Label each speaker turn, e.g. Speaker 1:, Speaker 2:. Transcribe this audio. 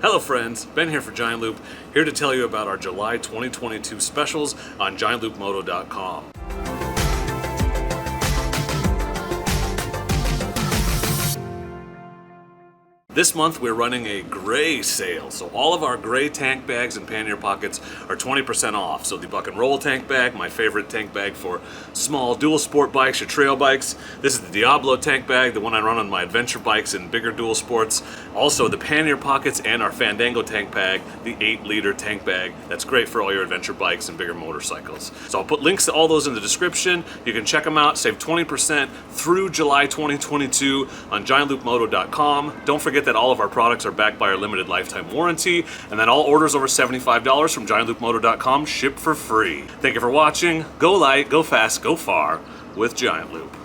Speaker 1: Hello friends, Ben here for Giant Loop, here to tell you about our July 2022 specials on giantloopmoto.com. This month we're running a gray sale, so all of our gray tank bags and pannier pockets are 20% off. So the Buck and Roll tank bag, my favorite tank bag for small dual sport bikes or trail bikes. This is the Diablo tank bag, the one I run on my adventure bikes and bigger dual sports. Also the pannier pockets and our Fandango tank bag, the 8-liter tank bag. That's great for all your adventure bikes and bigger motorcycles. So I'll put links to all those in the description. You can check them out, save 20% through July 2022 on giantloopmoto.com. Don't forget that all of our products are backed by our limited lifetime warranty, and that all orders over $75 from giantloopmoto.com ship for free. Thank you for watching. Go light, go fast, go far with Giant Loop.